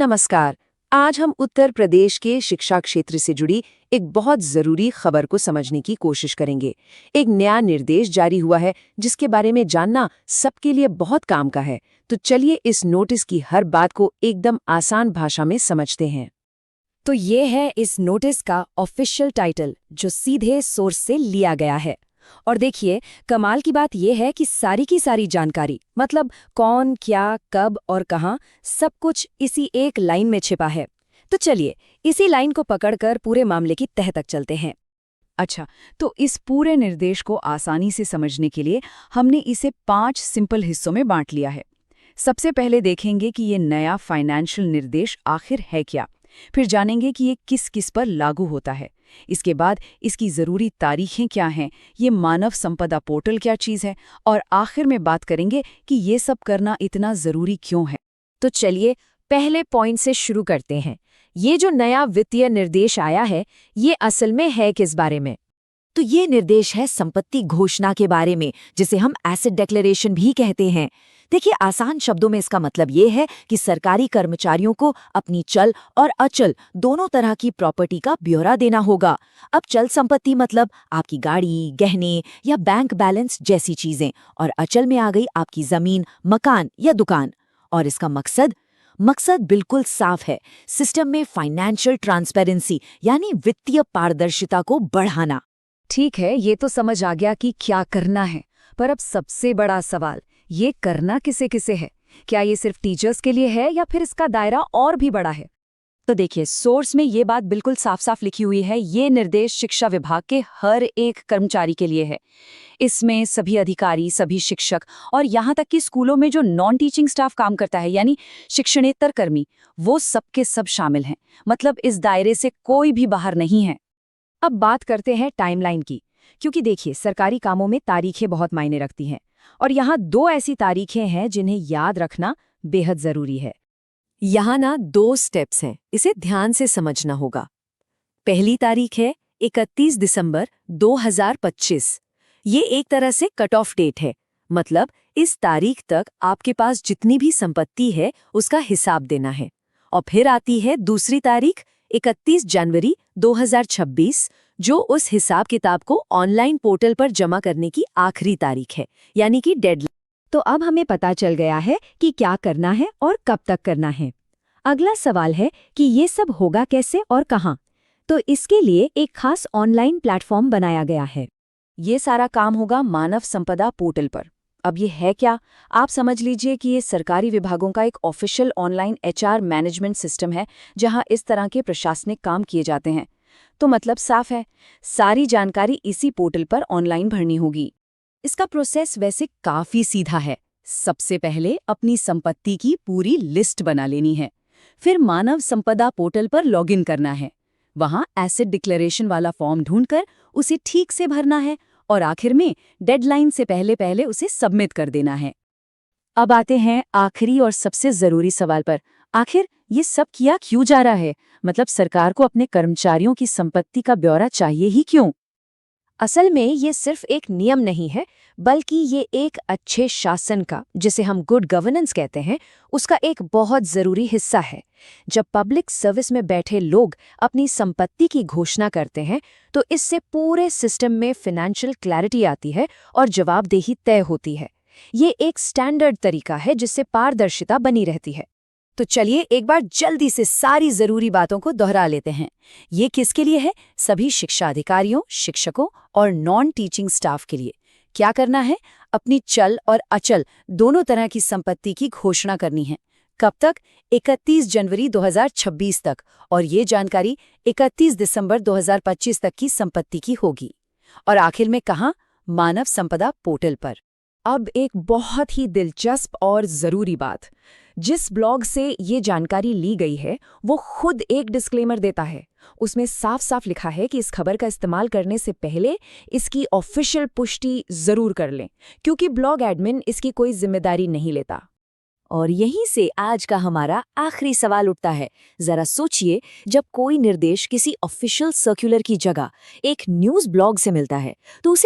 नमस्कार। आज हम उत्तर प्रदेश के शिक्षा क्षेत्र से जुड़ी एक बहुत जरूरी खबर को समझने की कोशिश करेंगे। एक नया निर्देश जारी हुआ है जिसके बारे में जानना सबके लिए बहुत काम का है। तो चलिए इस नोटिस की हर बात को एकदम आसान भाषा में समझते हैं। तो ये है इस नोटिस का ऑफिशियल टाइटल जो सीधे सोर्स से लिया गया है। और देखिए, कमाल की बात यह है कि सारी की सारी जानकारी, मतलब कौन, क्या, कब और कहां, सब कुछ इसी एक लाइन में छिपा है। तो चलिए इसी लाइन को पकड़कर पूरे मामले की तह तक चलते हैं। अच्छा, तो इस पूरे निर्देश को आसानी से समझने के लिए हमने इसे 5 सिंपल हिस्सों में बांट लिया है। सबसे पहले देखेंगे कि ये नया फाइनेंशियल निर्देश आखिर है क्या। फिर जानेंगे कि ये किस किस पर लागू होता है। इसके बाद इसकी ज़रूरी तारीखें क्या हैं, ये मानव संपदा पोर्टल क्या चीज़ है, और आखिर में बात करेंगे कि ये सब करना इतना ज़रूरी क्यों है। तो चलिए पहले पॉइंट से शुरू करते हैं। ये जो नया वित्तीय निर्देश आया है, ये असल में है किस बारे में? तो ये निर्देश है संपत्ति घोषणा के बारे में, जिसे हम एसेट डिक्लेरेशन भी कहते हैं। देखिए, आसान शब्दों में इसका मतलब ये है कि सरकारी कर्मचारियों को अपनी चल और अचल दोनों तरह की प्रॉपर्टी का ब्यौरा देना होगा। अब चल संपत्ति मतलब आपकी गाड़ी, गहने या बैंक बैलेंस जैसी चीजें, और अचल में आ गई आपकी जमीन, मकान या दुकान। और इसका मकसद बिल्कुल साफ है, सिस्टम में फाइनेंशियल ट्रांसपेरेंसी यानी वित्तीय पारदर्शिता को बढ़ाना। ठीक है, ये तो समझ आ गया कि क्या करना है, पर अब सबसे बड़ा सवाल, ये करना किसे किसे है? क्या ये सिर्फ टीचर्स के लिए है या फिर इसका दायरा और भी बड़ा है? तो देखिए, सोर्स में ये बात बिल्कुल साफ साफ लिखी हुई है, ये निर्देश शिक्षा विभाग के हर एक कर्मचारी के लिए है। इसमें सभी अधिकारी, सभी शिक्षक और यहाँ तक कि स्कूलों में जो नॉन टीचिंग स्टाफ काम करता है, यानी शिक्षणेतर कर्मी, वो सबके सब शामिल हैं। मतलब इस दायरे से कोई भी बाहर नहीं है। अब बात करते हैं टाइमलाइन की, क्योंकि देखिए, सरकारी कामों में तारीखें बहुत मायने रखती हैं, और यहाँ 2 ऐसी तारीखें हैं जिन्हें याद रखना बेहद जरूरी है। यहाँ ना 2 स्टेप्स हैं, इसे ध्यान से समझना होगा। पहली तारीख है 31 दिसंबर 2025। ये एक तरह से कट ऑफ डेट है, मतलब इस तारीख तक आपके पास जितनी भी संपत्ति है उसका हिसाब देना है। और फिर आती है दूसरी तारीख 31 जनवरी 2026, जो उस हिसाब किताब को ऑनलाइन पोर्टल पर जमा करने की आखिरी तारीख है, यानी कि डेडलाइन। तो अब हमें पता चल गया है कि क्या करना है और कब तक करना है। अगला सवाल है कि ये सब होगा कैसे और कहाँ। तो इसके लिए एक खास ऑनलाइन प्लेटफॉर्म बनाया गया है। ये सारा काम होगा मानव संपदा पोर्टल पर। अब ये है क्या? आप समझ लीजिए कि ये सरकारी विभागों का एक official online HR management system है, जहां इस तरह के प्रशासनिक काम किए जाते हैं। तो मतलब साफ है, सारी जानकारी इसी पोर्टल पर ऑनलाइन भरनी होगी। इसका प्रोसेस वैसे काफी सीधा है। सबसे पहले अपनी संपत्ति की पूरी लिस्ट बना लेनी है, फिर मानव संपदा पोर्टल पर लॉगिन करना है, वहां एसेट डिक्लेरेशन वाला फॉर्म ढूंढकर उसे ठीक से भरना है, और आखिर में डेडलाइन से पहले पहले उसे सबमिट कर देना है। अब आते हैं आखिरी और सबसे जरूरी सवाल पर, आखिर ये सब किया क्यों जा रहा है? मतलब सरकार को अपने कर्मचारियों की संपत्ति का ब्यौरा चाहिए ही क्यों? असल में ये सिर्फ एक नियम नहीं है, बल्कि ये एक अच्छे शासन का, जिसे हम गुड गवर्नेंस कहते हैं, उसका एक बहुत जरूरी हिस्सा है। जब पब्लिक सर्विस में बैठे लोग अपनी संपत्ति की घोषणा करते हैं, तो इससे पूरे सिस्टम में फाइनेंशियल क्लैरिटी आती है और जवाबदेही तय होती है। ये एक स्टैंडर्ड तरीका है जिससे पारदर्शिता बनी रहती है। तो चलिए एक बार जल्दी से सारी जरूरी बातों को दोहरा लेते हैं। ये किसके लिए है? सभी शिक्षा अधिकारियों, शिक्षकों और नॉन टीचिंग स्टाफ के लिए। क्या करना है? अपनी चल और अचल दोनों तरह की संपत्ति की घोषणा करनी है। कब तक? 31 जनवरी 2026 तक, और ये जानकारी 31 दिसंबर 2025 तक की संपत्ति की होगी। और आखिर में कहाँ? मानव संपदा पोर्टल पर। अब एक बहुत ही दिलचस्प और जरूरी बात, जिस ब्लॉग से ये जानकारी ली गई है वो खुद एक डिस्क्लेमर देता है। उसमें साफ साफ लिखा है कि इस खबर का इस्तेमाल करने से पहले इसकी ऑफिशियल पुष्टि जरूर कर लें, क्योंकि ब्लॉग एडमिन इसकी कोई जिम्मेदारी नहीं लेता। और यहीं से आज का हमारा आखिरी सवाल उठता है। जरा सोचिए, जब कोई निर्देश किसी ऑफिशियल सर्कुलर की जगह एक न्यूज़ ब्लॉग से मिलता है, तो उसे